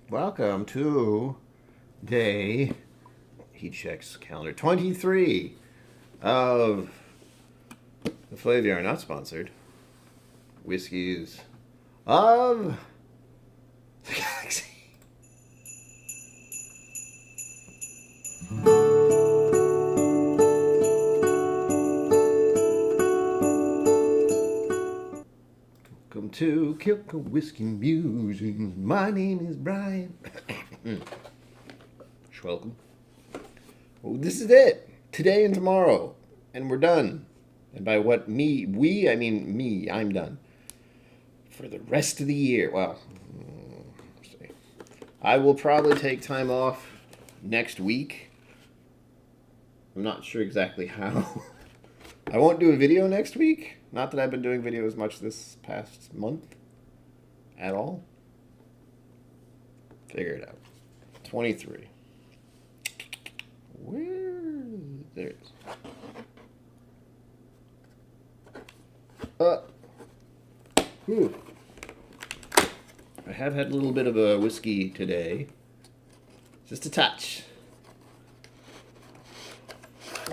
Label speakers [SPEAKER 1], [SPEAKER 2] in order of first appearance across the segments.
[SPEAKER 1] Welcome to day, he checks calendar, 23 of the Flavia are not sponsored. Whiskies of the Galaxy. Welcome to KillCo Whiskey Musings. My name is Brian. Welcome. Well, this is it. Today and tomorrow. And we're done. And by what I mean me, I'm done. For the rest of the year. Well, I will probably take time off next week. I'm not sure exactly how. I won't do a video next week. Not that I've been doing videos much this past month. At all. Figure it out. 23. There it is. Whew. I have had a little bit of a whiskey today. Just a touch.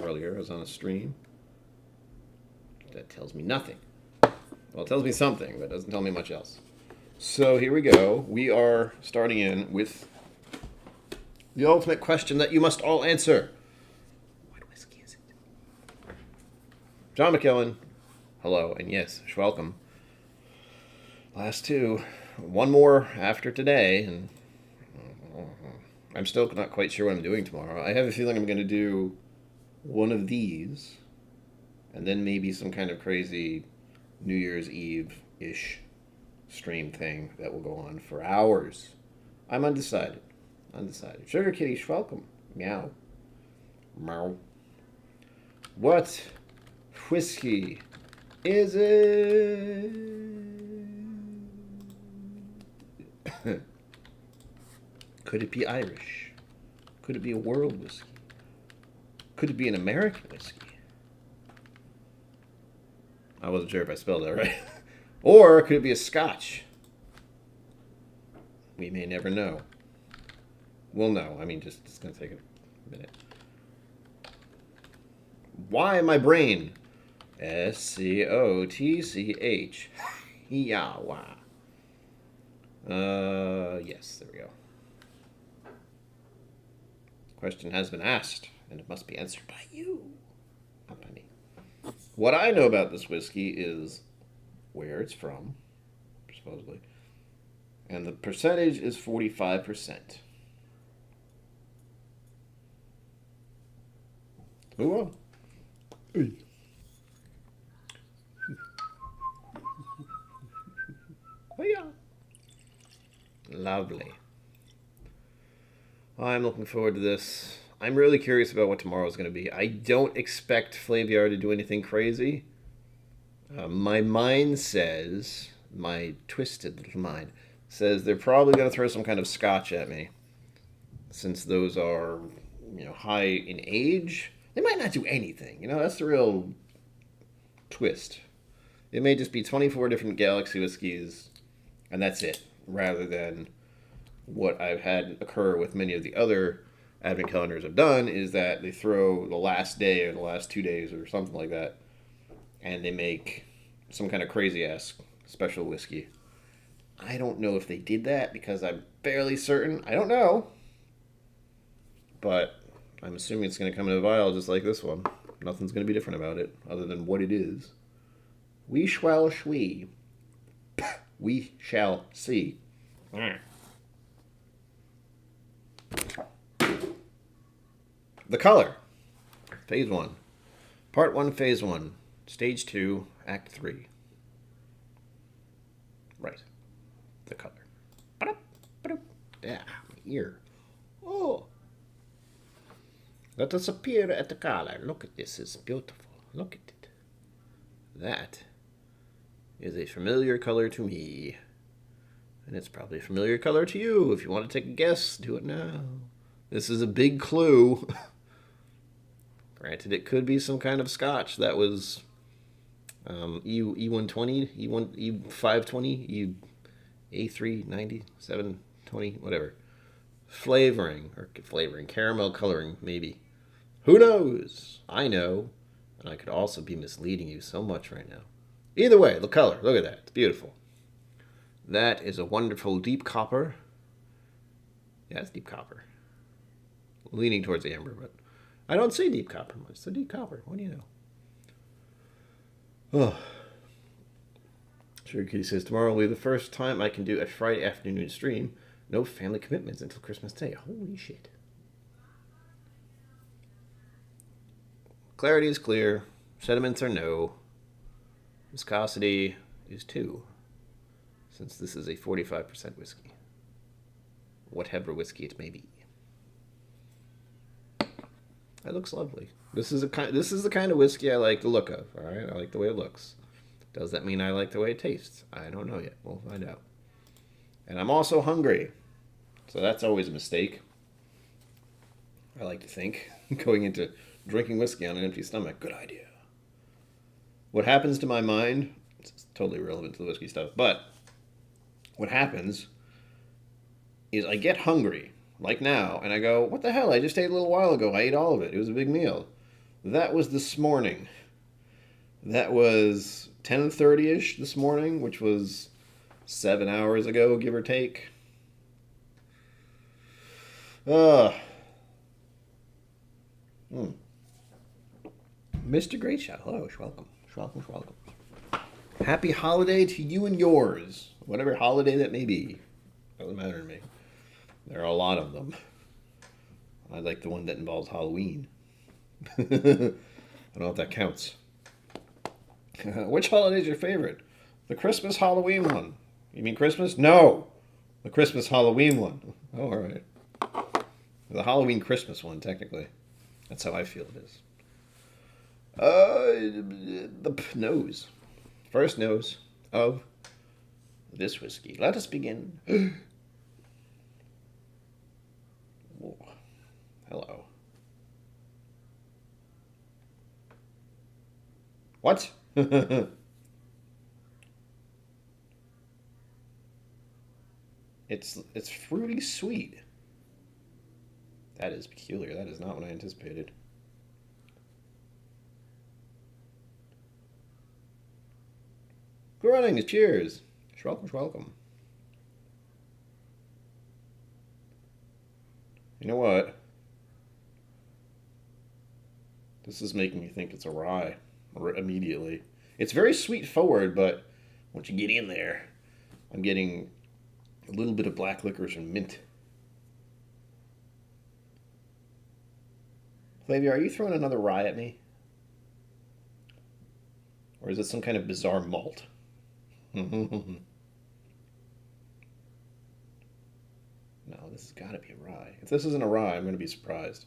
[SPEAKER 1] Earlier, I was on a stream. That tells me nothing. Well, it tells me something, but it doesn't tell me much else. So here we go. We are starting in with the ultimate question that you must all answer. What whiskey is it? John McKellen. Hello, and yes, welcome. Last two. One more after today, and I'm still not quite sure what I'm doing tomorrow. I have a feeling I'm going to do one of these, and then maybe some kind of crazy New Year's Eve-ish stream thing that will go on for hours. I'm undecided. Sugar Kitty, welcome. Meow. Meow. What whiskey is it? Could it be Irish? Could it be a world whiskey? Could it be an American whiskey? I wasn't sure if I spelled that right. Or could it be a Scotch? We may never know. We'll know. I mean, it's going to take a minute. Why my brain? Scotch. Yawa. Yes, there we go. Question has been asked, and it must be answered by you, not by me. What I know about this whiskey is where it's from, supposedly, and the percentage is 45%. Move on. Oh yeah. Lovely. I'm looking forward to this. I'm really curious about what tomorrow's going to be. I don't expect Flaviar to do anything crazy. My mind says, my twisted little mind, says they're probably going to throw some kind of Scotch at me. Since those are, high in age. They might not do anything. That's the real twist. It may just be 24 different Galaxy whiskeys, and that's it. Rather than what I've had occur with many of the other advent calendars I've done, is that they throw the last day or the last 2 days or something like that, and they make some kind of crazy-ass special whiskey. I don't know if they did that because I'm fairly certain. I don't know. But I'm assuming it's going to come in a vial just like this one. Nothing's going to be different about it other than what it is. We shall see. We shall see. The color. Phase 1. Part 1, Phase 1. Stage 2, Act 3. Right. The color. Yeah, my ear. Oh. Let us appear at the color. Look at this. It's beautiful. Look at it. That is a familiar color to me. And it's probably a familiar color to you. If you want to take a guess, do it now. This is a big clue. Granted, it could be some kind of Scotch that was E120, E520, E A390, 720, whatever. flavoring, caramel coloring, maybe. Who knows? I know, and I could also be misleading you so much right now. Either way, the color, look at that. It's beautiful. That is a wonderful deep copper. Yeah, it's deep copper. Leaning towards amber, but I don't see deep copper much. So deep copper, what do you know? Oh. Sugar Kitty says, tomorrow will be the first time I can do a Friday afternoon stream. No family commitments until Christmas Day. Holy shit. Clarity is clear. Sediments are no. Viscosity is 2. Since this is a 45% whiskey. Whatever whiskey it may be. That looks lovely. This is the kind of whiskey I like the look of. All right, I like the way it looks. Does that mean I like the way it tastes? I don't know yet. We'll find out. And I'm also hungry, so that's always a mistake. I like to think going into drinking whiskey on an empty stomach. Good idea. What happens to my mind? It's totally irrelevant to the whiskey stuff, but what happens is I get hungry. Like now, and I go, what the hell? I just ate a little while ago. I ate all of it. It was a big meal. That was this morning. That was 10:30-ish this morning, which was 7 hours ago, give or take. Mr. Great Shot. Hello, welcome. Welcome. Happy holiday to you and yours. Whatever holiday that may be. Doesn't matter to me. There are a lot of them. I like the one that involves Halloween. I don't know if that counts. Which holiday is your favorite? The Christmas Halloween one. You mean Christmas? No! The Christmas Halloween one. Oh, all right. The Halloween Christmas one, technically. That's how I feel it is. The nose. First nose of this whiskey. Let us begin. Whoa. Hello. What? It's fruity sweet. That is peculiar. That is not what I anticipated. Good running. Cheers. Welcome. You know what? This is making me think it's a rye immediately. It's very sweet forward, but once you get in there, I'm getting a little bit of black licorice and mint. Flavia, are you throwing another rye at me? Or is it some kind of bizarre malt? No, this has got to be a rye. If this isn't a rye, I'm going to be surprised.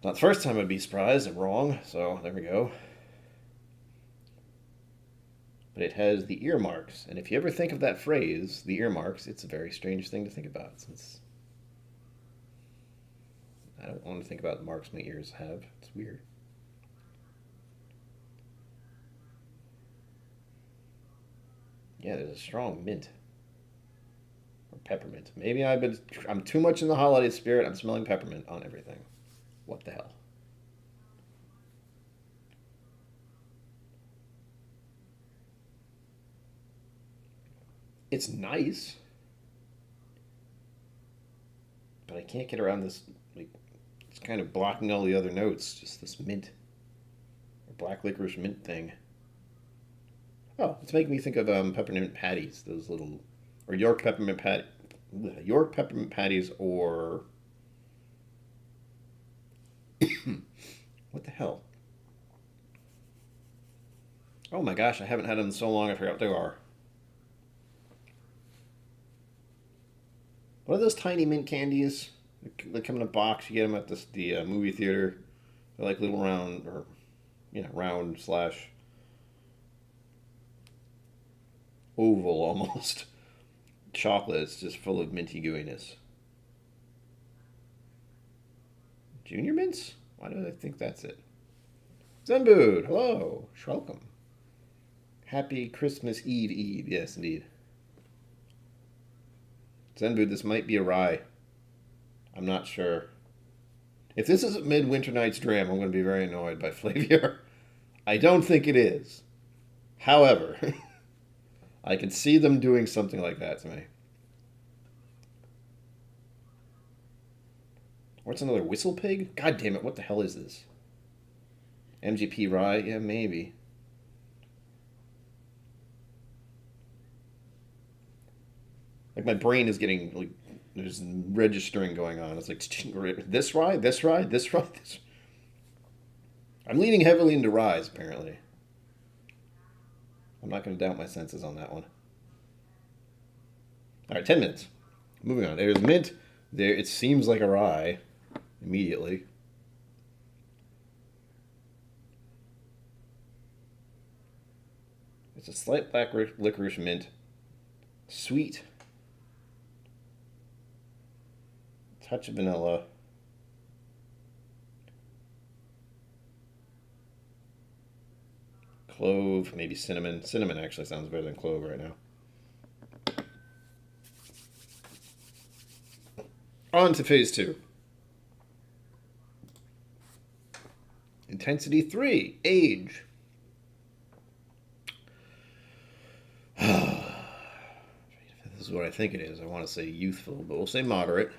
[SPEAKER 1] Not the first time I'd be surprised. I'm wrong, so there we go. But it has the earmarks, and if you ever think of that phrase, the earmarks, it's a very strange thing to think about, since I don't want to think about the marks my ears have. It's weird. Yeah, there's a strong mint. Or peppermint. Maybe I'm too much in the holiday spirit. I'm smelling peppermint on everything. What the hell? It's nice. But I can't get around this, like, it's kind of blocking all the other notes. Just this mint. Or black licorice mint thing. Oh, it's making me think of peppermint patties. Those little, or York peppermint patties, or what the hell? Oh my gosh, I haven't had them in so long. I forgot what they are. What are those tiny mint candies? They come in a box. You get them at the movie theater. They're like little round, or round slash oval almost. Chocolate. It's just full of minty gooiness. Junior mints? Why do I think that's it? Zenbood, hello. Welcome. Happy Christmas Eve. Yes, indeed. Zenbood, this might be a rye. I'm not sure. If this is a Midwinter Night's Dram, I'm going to be very annoyed by Flavier. I don't think it is. However, I can see them doing something like that to me. What's another Whistle Pig? God damn it, what the hell is this? MGP Rye? Yeah, maybe. Like, my brain is getting, like, there's registering going on. It's like, this rye, this rye, this rye, this. I'm leaning heavily into ryes, apparently. I'm not going to doubt my senses on that one. All right, 10 minutes. Moving on. There's mint. There, it seems like a rye immediately. It's a slight black licorice mint. Sweet. Touch of vanilla. Clove, maybe cinnamon. Cinnamon actually sounds better than clove right now. On to phase 2. Intensity 3. Age. This is what I think it is. I want to say youthful, but we'll say moderate.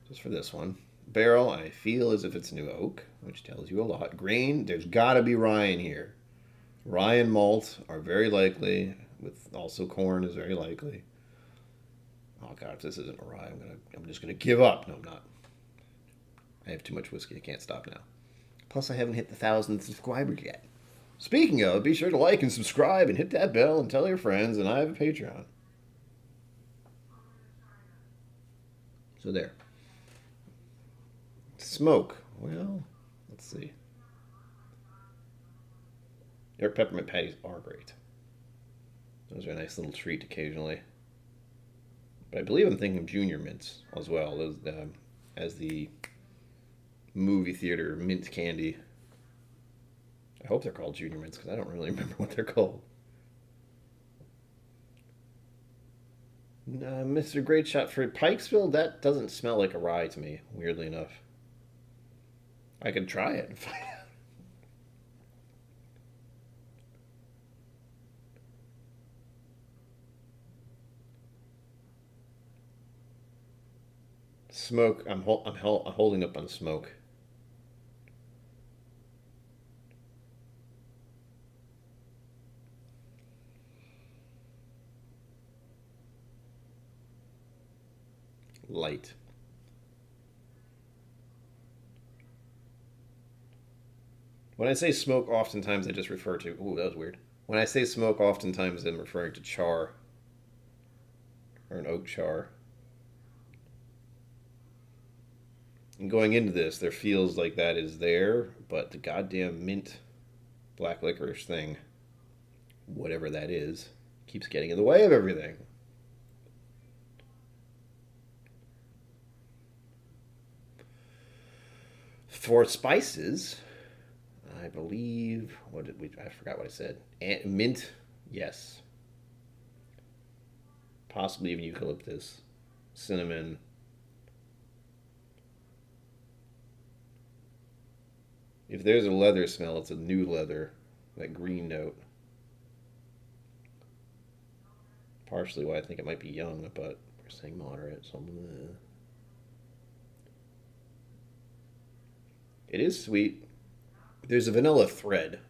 [SPEAKER 1] Just for this one. Barrel, I feel as if it's new oak, which tells you a lot. Grain, there's got to be rye in here. Rye and malt are very likely, with also corn is very likely. Oh god, if this isn't a rye, I'm just gonna give up. No, I'm not. I have too much whiskey. I can't stop now. Plus, I haven't hit the 1,000th subscriber yet. Speaking of, be sure to like and subscribe and hit that bell and tell your friends. And I have a Patreon. So there. Smoke. Well, let's see. Their peppermint patties are great. Those are a nice little treat occasionally. But I believe I'm thinking of junior mints as well. Those, as the movie theater mint candy. I hope they're called junior mints because I don't really remember what they're called. Mr. Great Shot for Pikesville, that doesn't smell like a rye to me, weirdly enough. I could try it and find out. Smoke, I'm holding up on smoke. Light. When I say smoke, oftentimes I just refer to... Ooh, that was weird. When I say smoke, oftentimes I'm referring to char. Or an oak char. And going into this, there feels like that is there, but the goddamn mint black licorice thing, whatever that is, keeps getting in the way of everything. For spices, I believe, I forgot what I said. Mint, yes. Possibly even eucalyptus, cinnamon. If there's a leather smell, it's a new leather, that green note. Partially why I think it might be young, but we're saying moderate, so it is sweet. There's a vanilla thread.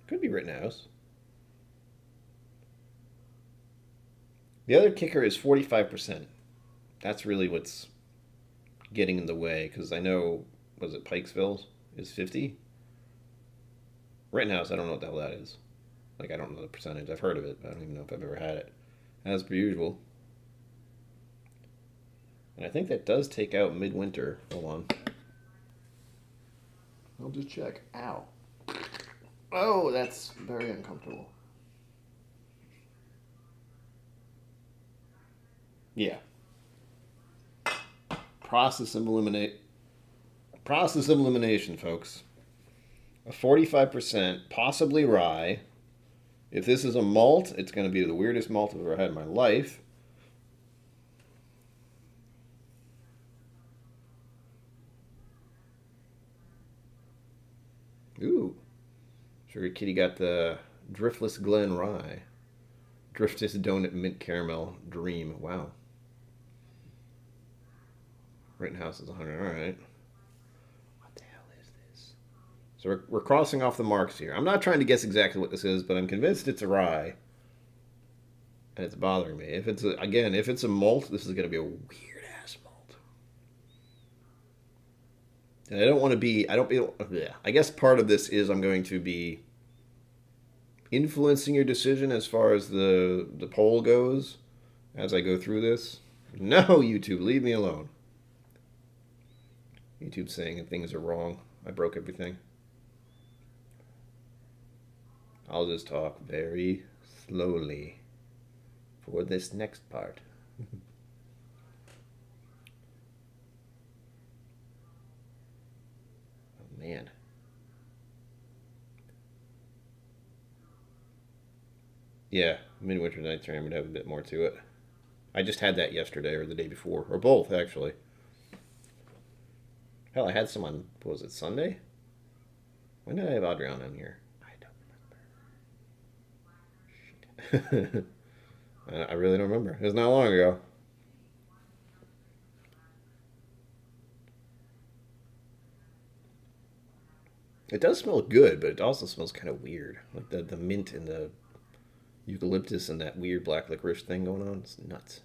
[SPEAKER 1] Could be Rittenhouse. The other kicker is 45%. That's really what's getting in the way, because I know, was it Pikesville is 50? Rittenhouse, I don't know what the hell that is. Like, I don't know the percentage. I've heard of it, but I don't even know if I've ever had it. As per usual. And I think that does take out Midwinter. Hold on. I'll just check. Ow. Oh, that's very uncomfortable. Yeah. Process and eliminate. Process of elimination, folks. A 45%, possibly rye. If this is a malt, it's going to be the weirdest malt I've ever had in my life. Ooh. Sugar Kitty got the Driftless Glen Rye. Driftless Donut Mint Caramel Dream. Wow. Rittenhouse is 100. All right. What the hell is this? So we're crossing off the marks here. I'm not trying to guess exactly what this is, but I'm convinced it's a rye. And it's bothering me. If it's a malt, this is going to be a weird ass malt. And I don't want to be. I guess part of this is I'm going to be influencing your decision as far as the poll goes as I go through this. No, YouTube, leave me alone. YouTube's saying that things are wrong. I broke everything. I'll just talk very slowly for this next part. Oh, man. Yeah, Midwinter Night's Dream would have a bit more to it. I just had that yesterday or the day before, or both, actually. Hell, I had some on, what was it, Sunday? When did I have Adriana in here? I don't remember. I really don't remember. It was not long ago. It does smell good, but it also smells kind of weird. Like the mint and the eucalyptus and that weird black licorice thing going on. It's nuts.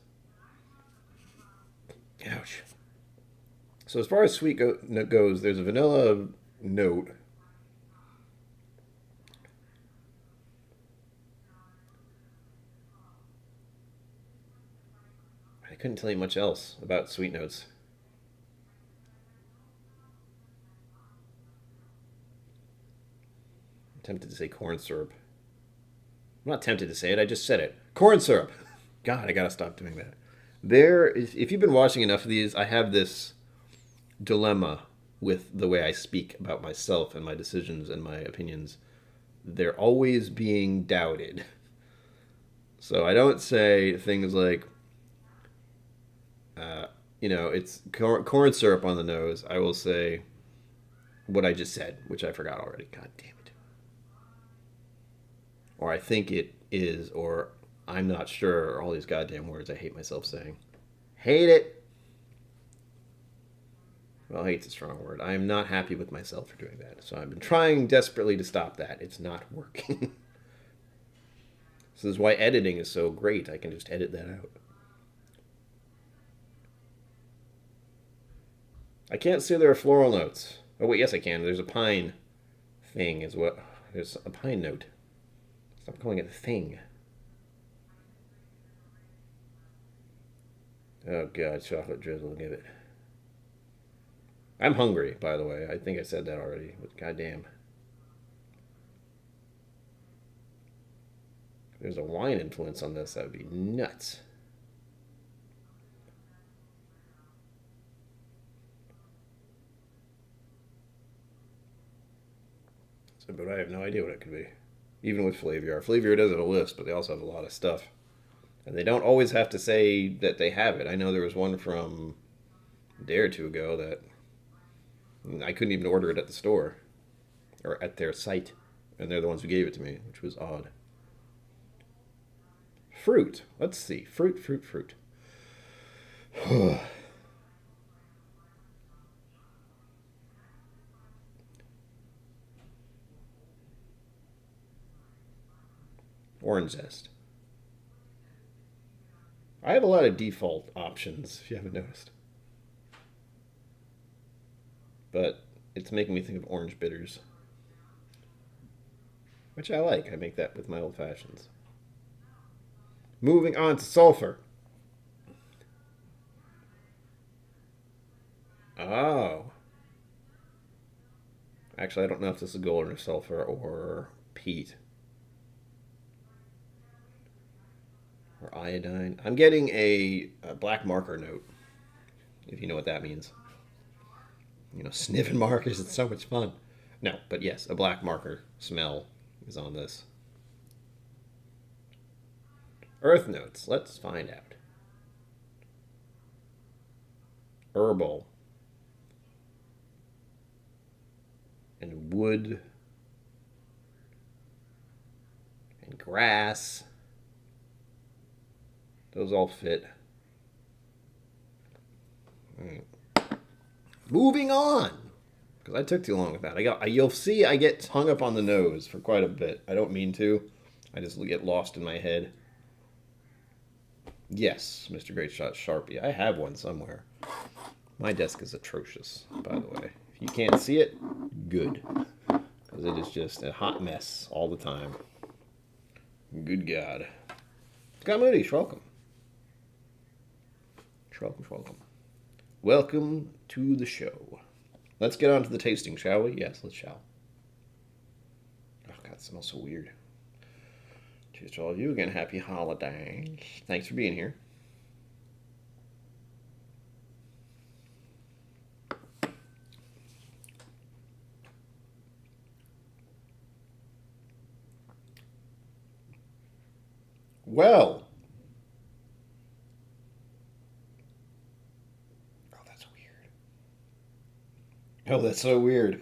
[SPEAKER 1] Ouch. So as far as sweet goes, there's a vanilla note. I couldn't tell you much else about sweet notes. I'm tempted to say corn syrup. I'm not tempted to say it, I just said it. Corn syrup! God, I gotta stop doing that. If you've been watching enough of these, I have this dilemma with the way I speak about myself and my decisions and my opinions. They're always being doubted. So I don't say things like, it's corn syrup on the nose. I will say what I just said, which I forgot already. God damn it. Or I think it is, or I'm not sure, or all these goddamn words I hate myself saying. Hate it. Well, hate's a strong word. I am not happy with myself for doing that. So I've been trying desperately to stop that. It's not working. So this is why editing is so great. I can just edit that out. I can't say there are floral notes. Oh, wait, yes, I can. There's a pine thing is what. There's a pine note. Stop calling it a thing. Oh, God, chocolate drizzle. Give it. I'm hungry, by the way. I think I said that already, but goddamn. If there's a wine influence on this, that would be nuts. But I have no idea what it could be. Even with Flaviar. Flaviar does have a list, but they also have a lot of stuff. And they don't always have to say that they have it. I know there was one from a day or two ago that I couldn't even order it at the store. Or at their site. And they're the ones who gave it to me, which was odd. Fruit. Let's see. Fruit. Orange zest. I have a lot of default options, if you haven't noticed. But it's making me think of orange bitters. Which I like. I make that with my old fashions. Moving on to sulfur. Oh. Actually, I don't know if this is gold or sulfur or peat. Or iodine. I'm getting a black marker note, if you know what that means. sniffing markers. It's so much fun. No, but yes, a black marker smell is on this. Earth notes. Let's find out. Herbal. And wood. And grass. Those all fit. All right. Moving on. Because I took too long with that. You'll see I get hung up on the nose for quite a bit. I don't mean to. I just get lost in my head. Yes, Mr. Great Shot Sharpie. I have one somewhere. My desk is atrocious, by the way. If you can't see it, good. Because it is just a hot mess all the time. Good God. Scott Moody, welcome. Welcome. Welcome to the show. Let's get on to the tasting, shall we? Yes, let's shall. Oh, God, it smells so weird. Cheers to all of you. Again, happy holidays. Thanks for being here. Well. Oh, that's weird. Oh, that's so weird.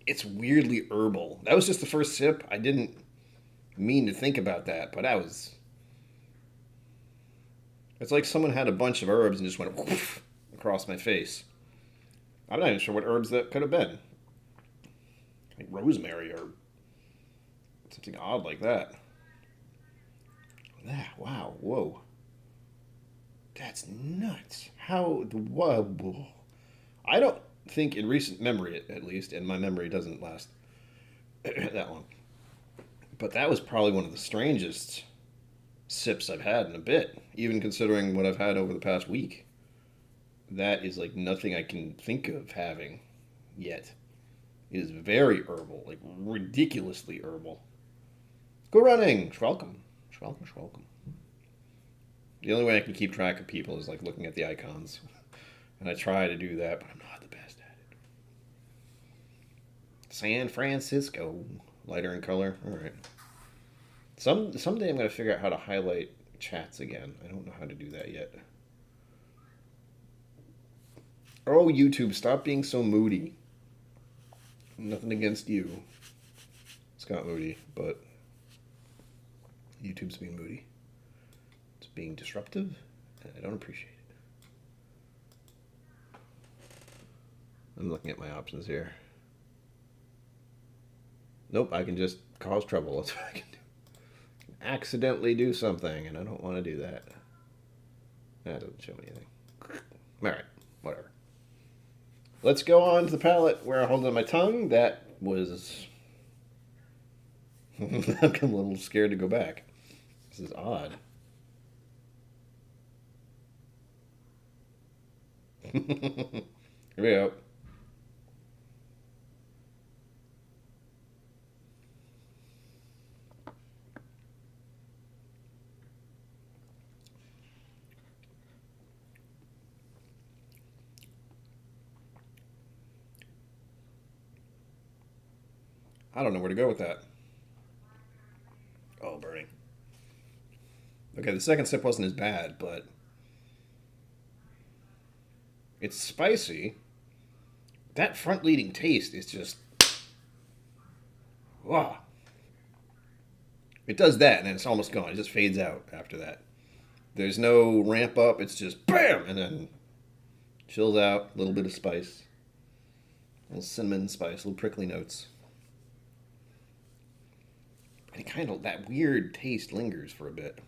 [SPEAKER 1] It's weirdly herbal. That was just the first sip. I didn't mean to think about that, but it's like someone had a bunch of herbs and just went whoosh across my face. I'm not even sure what herbs that could have been. Like rosemary or something odd like that. Ah, wow, whoa. That's nuts. Whoa. I don't think in recent memory, at least, and my memory doesn't last that long, but that was probably one of the strangest sips I've had in a bit, even considering what I've had over the past week. That is like nothing I can think of having yet. It is very herbal, like ridiculously herbal. Go running! Welcome. The only way I can keep track of people is like looking at the icons. And I try to do that, but I'm not the best at it. San Francisco. Lighter in color. Alright. Someday I'm going to figure out how to highlight chats again. I don't know how to do that yet. Oh, YouTube, stop being so moody. Nothing against you, Scott Moody, but YouTube's being moody. It's being disruptive, and I don't appreciate it. I'm looking at my options here. Nope, I can just cause trouble. That's what I can do. Accidentally do something, and I don't want to do that. That doesn't show me anything. Alright, whatever. Let's go on to the palate where I hold on my tongue. That was... I'm a little scared to go back. This is odd. Here we go. I don't know where to go with that. Oh, burning. Okay, the second sip wasn't as bad, but it's spicy. That front-leading taste is just... wow. It does that, and then it's almost gone. It just fades out after that. There's no ramp up. It's just BAM! And then chills out. A little bit of spice. A little cinnamon spice. A little prickly notes. And it kind of... that weird taste lingers for a bit.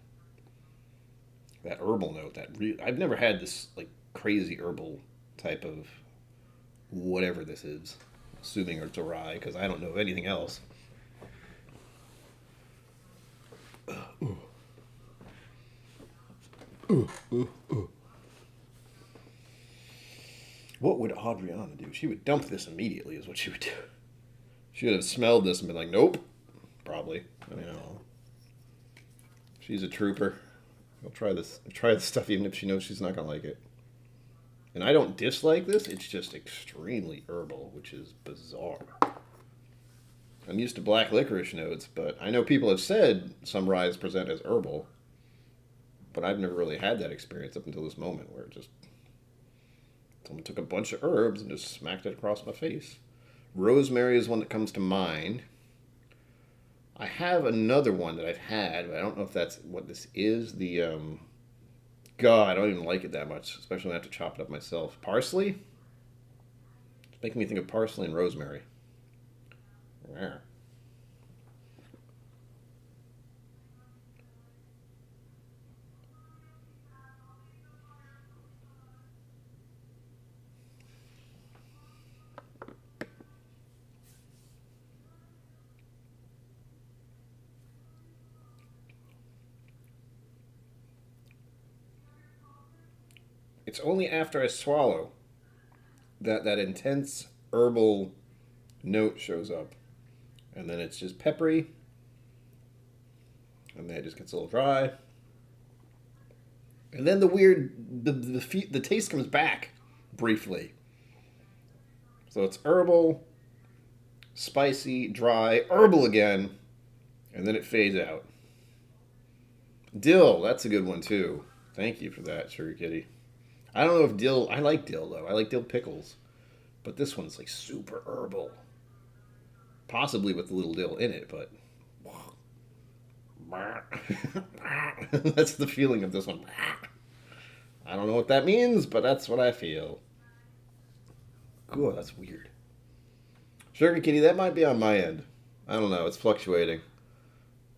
[SPEAKER 1] That herbal note. I've never had this, like, crazy herbal type of whatever this is. Assuming it's a rye, because I don't know of anything else. What would Adriana do? She would dump this immediately, is what she would do. She would have smelled this and been like, nope. Probably. I mean, I don't know. She's a trooper. I'll try this. Try this stuff even if she knows she's not going to like it. And I don't dislike this. It's just extremely herbal, which is bizarre. I'm used to black licorice notes, but I know people have said some ryes present as herbal. But I've never really had that experience up until this moment where someone took a bunch of herbs and just smacked it across my face. Rosemary is one that comes to mind. I have another one that I've had, but I don't know if that's what this is. God, I don't even like it that much, especially when I have to chop it up myself. Parsley? It's making me think of parsley and rosemary. Yeah. It's only after I swallow that intense herbal note shows up. And then it's just peppery. And then it just gets a little dry. And then the taste comes back briefly. So it's herbal, spicy, dry, herbal again, and then it fades out. Dill, that's a good one too. Thank you for that, Sugar Kitty. I don't know if dill, I like dill though. I like dill pickles. But this one's like super herbal. Possibly with a little dill in it, but that's the feeling of this one. I don't know what that means, but that's what I feel. Cool, that's weird. Sugar Kitty, that might be on my end. I don't know. It's fluctuating.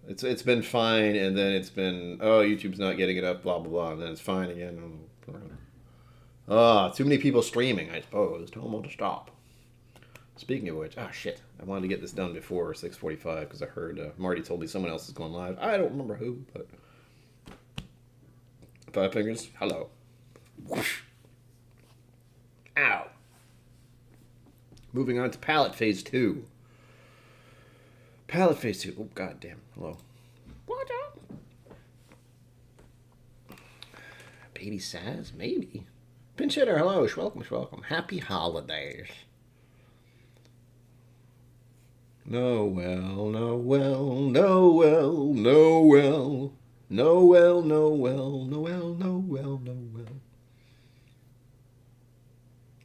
[SPEAKER 1] It's been fine, and then it's been, oh, YouTube's not getting it up, blah, blah, blah, and then it's fine again. Too many people streaming, I suppose. Tell them all to stop. Speaking of which, shit. I wanted to get this done before 6:45 because I heard Marty told me someone else is going live. I don't remember who, but... Five fingers, hello. Whoosh. Ow. Moving on to palate phase 2. Palate phase 2. Oh, goddamn. Hello. Watch out. Baby Saz? Maybe. Pinch hitter, hello. Welcome. Happy holidays. Noel.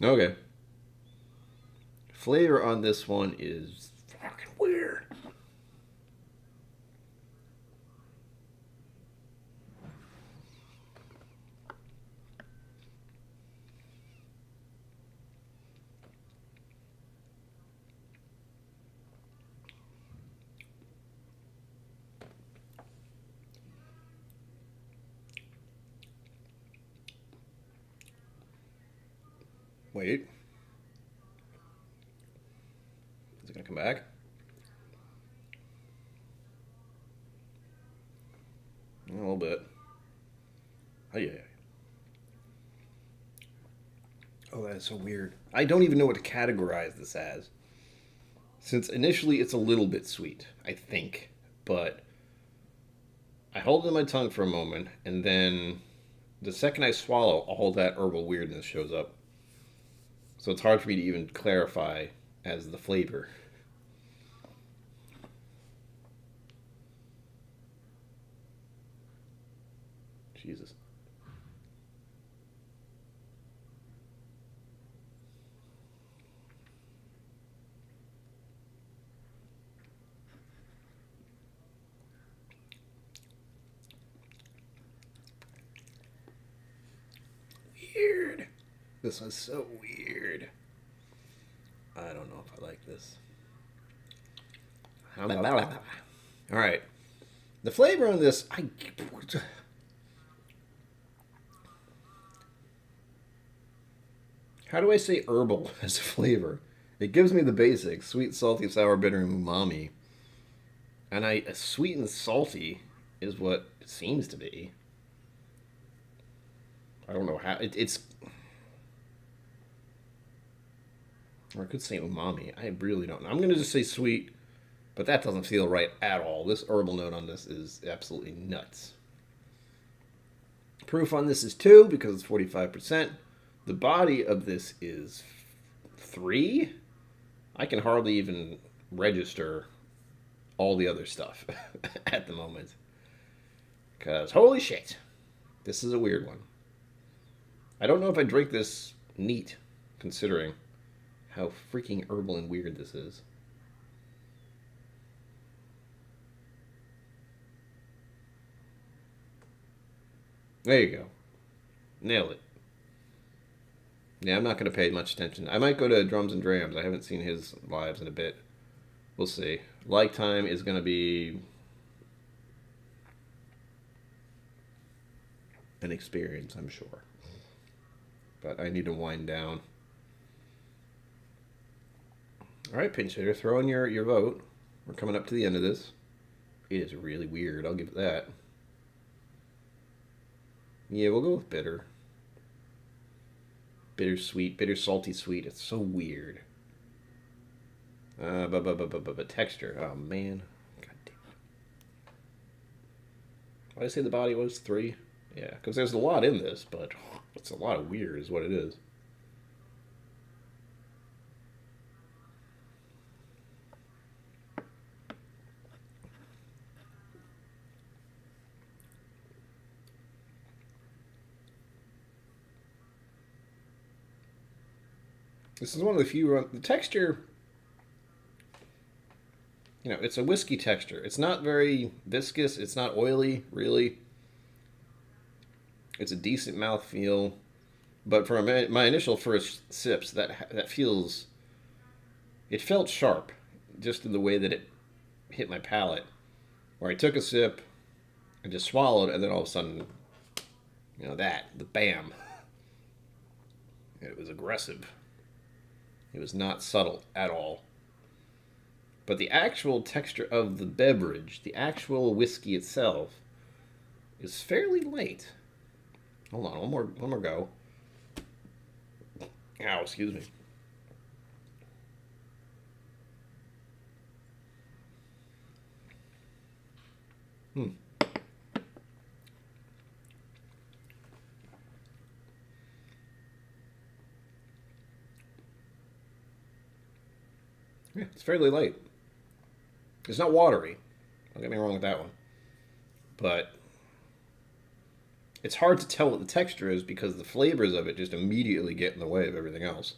[SPEAKER 1] Okay. Flavor on this one is fucking weird. Wait. Is it going to come back? A little bit. Oh, yeah. Oh, that is so weird. I don't even know what to categorize this as. Since initially it's a little bit sweet, I think. But I hold it in my tongue for a moment, and then the second I swallow, all that herbal weirdness shows up. So it's hard for me to even clarify as the flavor. Jesus. Weird. This one's so weird. I don't know if I like this. All right. The flavor on this, how do I say herbal as a flavor? It gives me the basics: sweet, salty, sour, bitter, and umami. And sweet and salty is what it seems to be. I don't know how it's. Or I could say umami. I really don't know. I'm going to just say sweet, but that doesn't feel right at all. This herbal note on this is absolutely nuts. Proof on this is 2 because it's 45%. The body of this is 3. I can hardly even register all the other stuff at the moment. Because, holy shit, this is a weird one. I don't know if I drink this neat, considering how freaking herbal and weird this is. There you go. Nailed it. Yeah, I'm not going to pay much attention. I might go to Drums and Drams. I haven't seen his lives in a bit. We'll see. Like time is going to be an experience, I'm sure. But I need to wind down. All right, pinch hitter, throw in your vote. We're coming up to the end of this. It is really weird. I'll give it that. Yeah, we'll go with bitter. Bitter sweet, bitter salty sweet. It's so weird. But texture. Oh man. God damn it. Why did I say the body was 3? Yeah, because there's a lot in this, but it's a lot of weird is what it is. This is one of the few. The texture, it's a whiskey texture. It's not very viscous. It's not oily, really. It's a decent mouthfeel. But for my initial first sips, that feels. It felt sharp, just in the way that it hit my palate. Where I took a sip and just swallowed, and then all of a sudden, the bam. It was aggressive. It was not subtle at all. But the actual texture of the beverage, the actual whiskey itself, is fairly light. Hold on, one more go. Ow, excuse me. Yeah, it's fairly light. It's not watery. Don't get me wrong with that one. But it's hard to tell what the texture is because the flavors of it just immediately get in the way of everything else.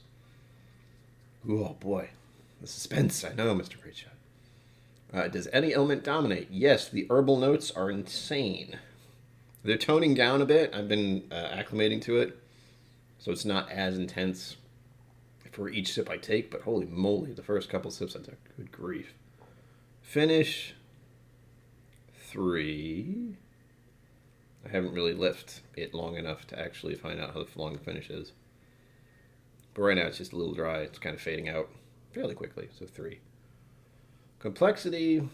[SPEAKER 1] Oh boy. The suspense, I know, Mr. Preacher. Does any element dominate? Yes, the herbal notes are insane. They're toning down a bit. I've been acclimating to it. So it's not as intense for each sip I take, but holy moly, the first couple sips I took, good grief. Finish 3. I haven't really left it long enough to actually find out how long the finish is. But right now it's just a little dry. It's kind of fading out fairly quickly, so 3. Complexity.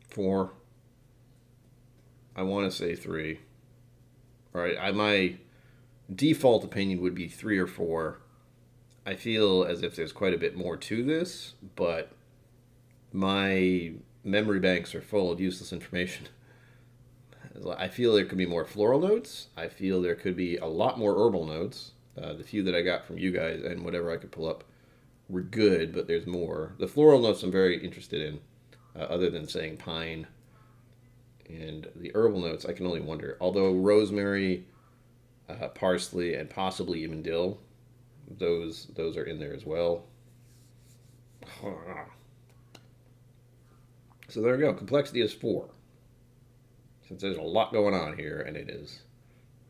[SPEAKER 1] Four. I want to say 3. All right, my default opinion would be 3 or 4. I feel as if there's quite a bit more to this, but my memory banks are full of useless information. I feel there could be more floral notes. I feel there could be a lot more herbal notes. The few that I got from you guys and whatever I could pull up were good, but there's more. The floral notes I'm very interested in, other than saying pine. And the herbal notes, I can only wonder. Although rosemary, parsley, and possibly even dill, those are in there as well. So there we go. Complexity is 4. Since there's a lot going on here, and it is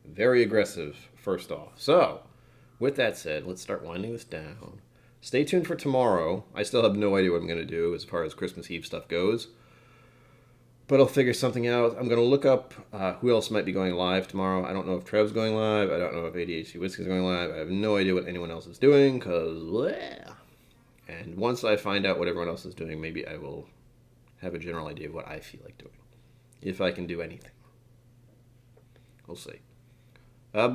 [SPEAKER 1] very aggressive, first off. So, with that said, let's start winding this down. Stay tuned for tomorrow. I still have no idea what I'm going to do as far as Christmas Eve stuff goes. But I'll figure something out. I'm going to look up who else might be going live tomorrow. I don't know if Trev's going live. I don't know if ADHD Whiskey is going live. I have no idea what anyone else is doing, because... And once I find out what everyone else is doing, maybe I will have a general idea of what I feel like doing. If I can do anything. We'll see. Palette,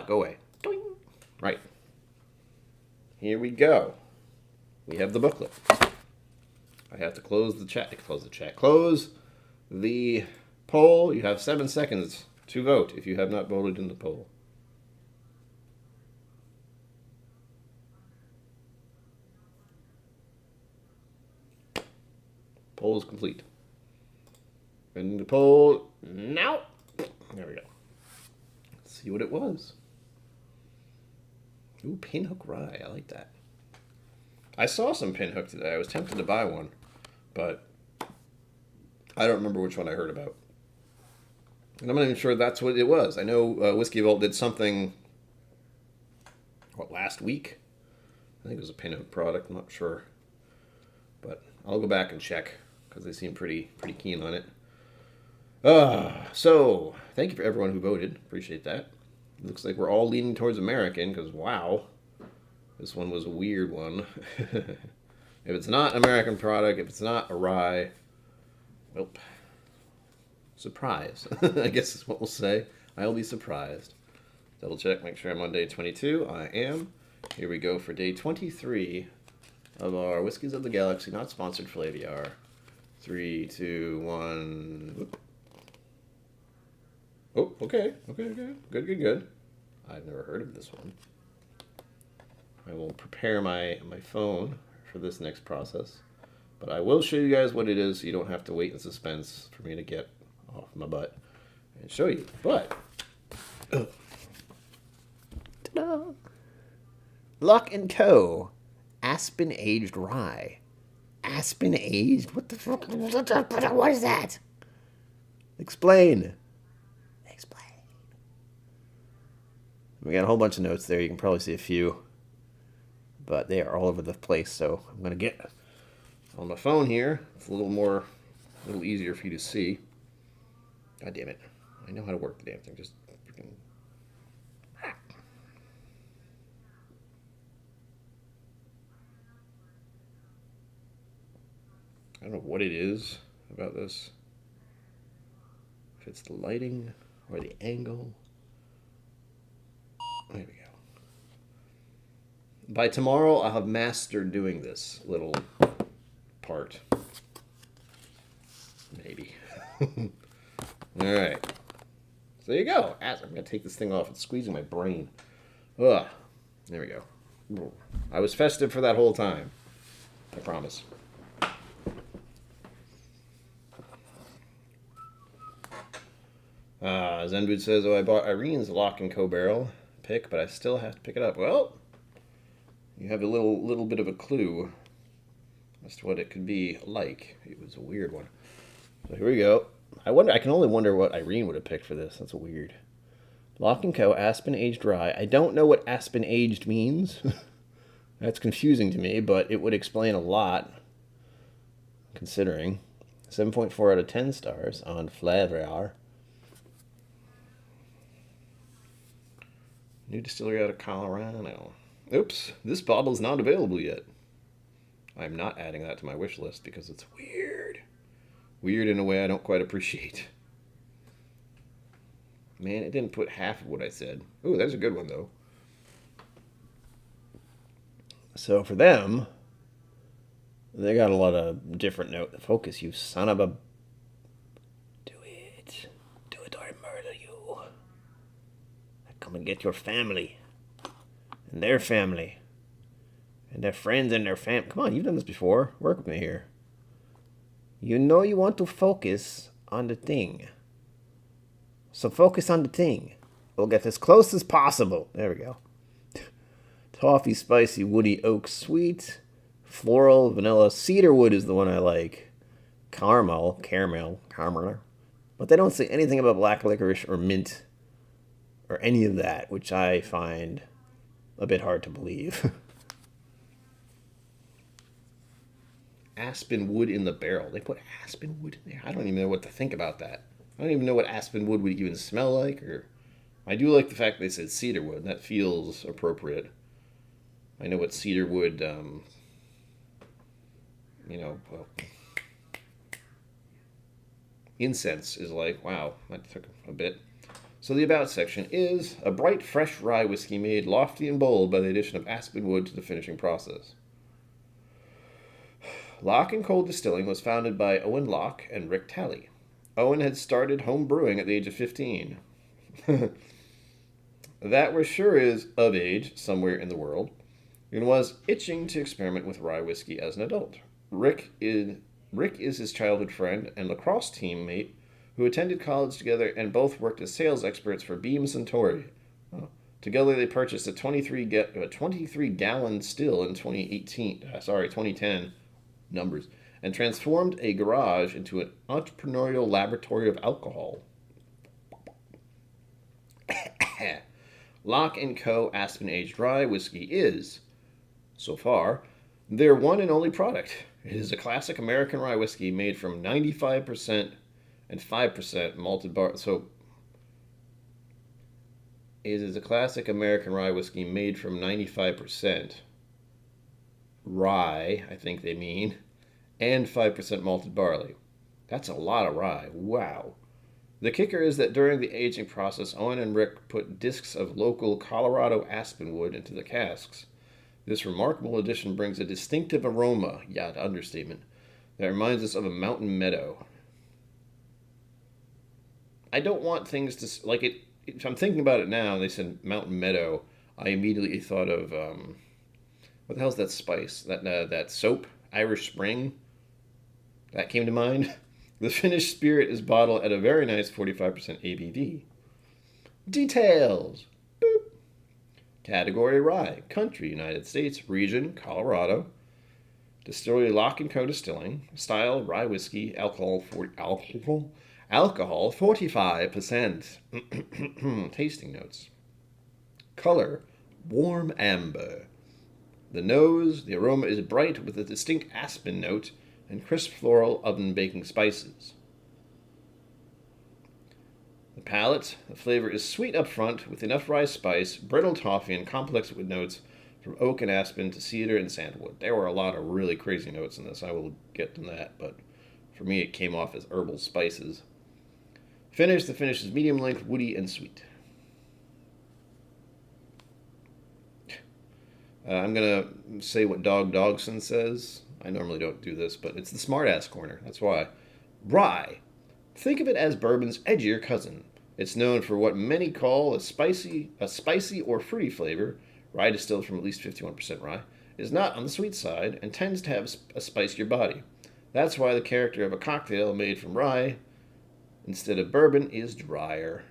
[SPEAKER 1] go away. Right. Here we go. We have the booklet. I have to close the chat. Close the chat. Close the poll. You have 7 seconds to vote if you have not voted in the poll. Poll is complete. And the poll now. There we go. Let's see what it was. Ooh, pinhook rye. I like that. I saw some pinhook today. I was tempted to buy one, but I don't remember which one I heard about. And I'm not even sure that's what it was. I know Whiskey Vault did something, last week? I think it was a pinhook product. I'm not sure. But I'll go back and check because they seem pretty keen on it. So, thank you for everyone who voted. Appreciate that. It looks like we're all leaning towards American because, wow, this one was a weird one. If it's not an American product, if it's not a rye, well, surprise. I guess is what we'll say. I'll be surprised. Double check, make sure I'm on day 22. I am. Here we go for day 23 of our Whiskies of the Galaxy, not sponsored Flaviar. 3, 2, 1. Whoop. Oh, okay. Good. I've never heard of this one. I will prepare my phone for this next process. But I will show you guys what it is so you don't have to wait in suspense for me to get off my butt and show you. But, ta-da! Locke & Co. Aspen Aged Rye. Aspen Aged? What the fuck? What is that? Explain. We got a whole bunch of notes there. You can probably see a few. But they are all over the place, so I'm going to get on my phone here. It's a little easier for you to see. God damn it. I know how to work the damn thing. Just freaking... I don't know what it is about this. If it's the lighting or the angle. There we go. By tomorrow, I'll have mastered doing this little part. Maybe. All right. So there you go. I'm going to take this thing off. It's squeezing my brain. Ugh. There we go. I was festive for that whole time. I promise. Zenwood says, I bought Irene's Locke & Co. barrel pick, but I still have to pick it up. Well, you have a little bit of a clue as to what it could be like. It was a weird one. So here we go. I can only wonder what Irene would have picked for this. That's weird. Locke & Co. Aspen Aged Rye. I don't know what Aspen Aged means. That's confusing to me, but it would explain a lot, considering. 7.4 out of 10 stars on Flaviar. New distillery out of Colorado. Oops, this bottle's not available yet. I'm not adding that to my wish list because it's weird. Weird in a way I don't quite appreciate. Man, it didn't put half of what I said. Ooh, there's a good one, though. So for them, they got a lot of different note. Focus, you son of a... Do it. Do it or I murder you. Come and get your family. And their family. And their friends and their fam... Come on, you've done this before. Work with me here. You know you want to focus on the thing. So focus on the thing. We'll get as close as possible. There we go. Toffee, spicy, woody, oak, sweet, floral, vanilla. Cedarwood is the one I like. Caramel. But they don't say anything about black licorice or mint or any of that, which I find a bit hard to believe. Aspen wood in the barrel. They put aspen wood in there. I don't even know what to think about that. I don't even know what aspen wood would even smell like. Or I do like the fact they said cedar wood. That feels appropriate. I know what cedar wood, incense is like. Wow, that took a bit. So the About section is a bright, fresh rye whiskey made lofty and bold by the addition of aspen wood to the finishing process. Locke and Cold Distilling was founded by Owen Locke and Rick Talley. Owen had started home brewing at the age of 15. That we're sure is of age somewhere in the world, and was itching to experiment with rye whiskey as an adult. Rick is his childhood friend and lacrosse teammate who attended college together and both worked as sales experts for Beam Suntory. Oh. Together they purchased a 23-gallon still in 2010 numbers, and transformed a garage into an entrepreneurial laboratory of alcohol. Locke & Co. Aspen Aged Rye Whiskey is, so far, their one and only product. It is a classic American rye whiskey made from 95% and 5% malted barley. So, it is a classic American rye whiskey made from 95% rye, I think they mean, and 5% malted barley. That's a lot of rye. Wow. The kicker is that during the aging process, Owen and Rick put discs of local Colorado aspen wood into the casks. This remarkable addition brings a distinctive aroma, understatement, that reminds us of a mountain meadow. I don't want things to, like it, if I'm thinking about it now, and they said mountain meadow, I immediately thought of, what the hell's that spice? That soap? Irish Spring? That came to mind. The finished spirit is bottled at a very nice 45% ABV. Details. Boop. Category rye. Country, United States. Region, Colorado. Distillery, Locke & Co. Distilling. Style, rye whiskey. Alcohol 45%. Tasting notes. Color, warm amber. The nose, the aroma is bright with a distinct aspen note and crisp floral oven baking spices. The palate, the flavor is sweet up front with enough rye spice, brittle toffee, and complex wood notes from oak and aspen to cedar and sandalwood. There were a lot of really crazy notes in this. I will get to that, but for me it came off as herbal spices. Finish, the finish is medium length, woody, and sweet. I'm going to say what Dog Dogson says. I normally don't do this, but it's the smartass corner. That's why. Rye. Think of it as bourbon's edgier cousin. It's known for what many call a spicy or fruity flavor. Rye distilled from at least 51% rye is not on the sweet side and tends to have a spicier body. That's why the character of a cocktail made from rye instead of bourbon is drier.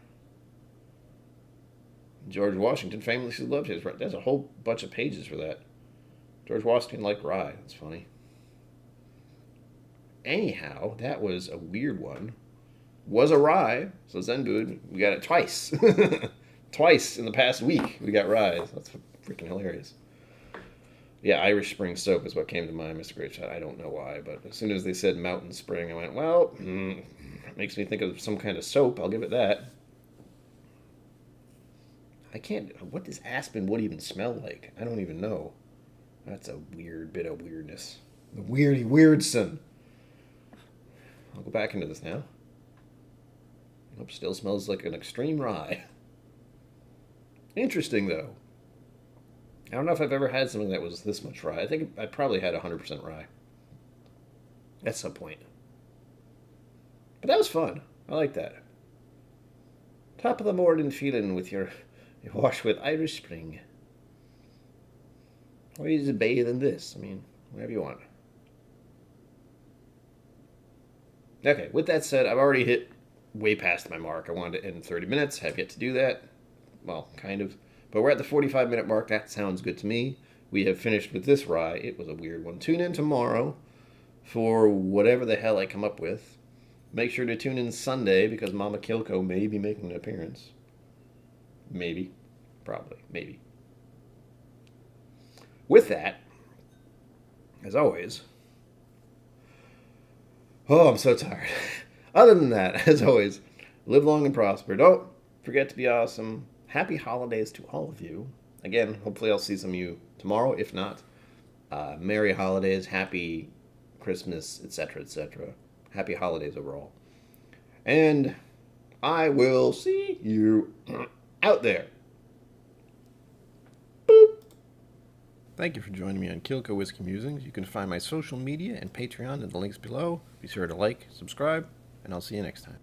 [SPEAKER 1] George Washington famously loved his rye. There's a whole bunch of pages for that. George Washington liked rye. That's funny. Anyhow, that was a weird one. Was a rye. So Zenbud, we got it twice. Twice in the past week we got rye. That's freaking hilarious. Yeah, Irish Spring soap is what came to mind, Mr. Great Shot. I don't know why, but as soon as they said Mountain Spring, I went, well, makes me think of some kind of soap. I'll give it that. I can't... What does aspen wood even smell like? I don't even know. That's a weird bit of weirdness. The weirdy weirdson. I'll go back into this now. Nope, still smells like an extreme rye. Interesting, though. I don't know if I've ever had something that was this much rye. I think I probably had 100% rye. At some point. But that was fun. I like that. Top of the morning feeling with your wash with Irish Spring. Or you just bathe in this. I mean, whatever you want. Okay, with that said, I've already hit way past my mark. I wanted to end in 30 minutes. Have yet to do that. Well, kind of. But we're at the 45-minute mark. That sounds good to me. We have finished with this rye. It was a weird one. Tune in tomorrow for whatever the hell I come up with. Make sure to tune in Sunday because Mama KillCo may be making an appearance. Maybe. Probably. Maybe. With that, as always... Oh, I'm so tired. Other than that, as always, live long and prosper. Don't forget to be awesome. Happy holidays to all of you. Again, hopefully I'll see some of you tomorrow. If not, Merry holidays, Happy Christmas, etc., etc. Happy holidays overall. And I will see you out there. Boop. Thank you for joining me on KillCo Whiskey Musings. You can find my social media and Patreon in the links below. Be sure to like, subscribe, and I'll see you next time.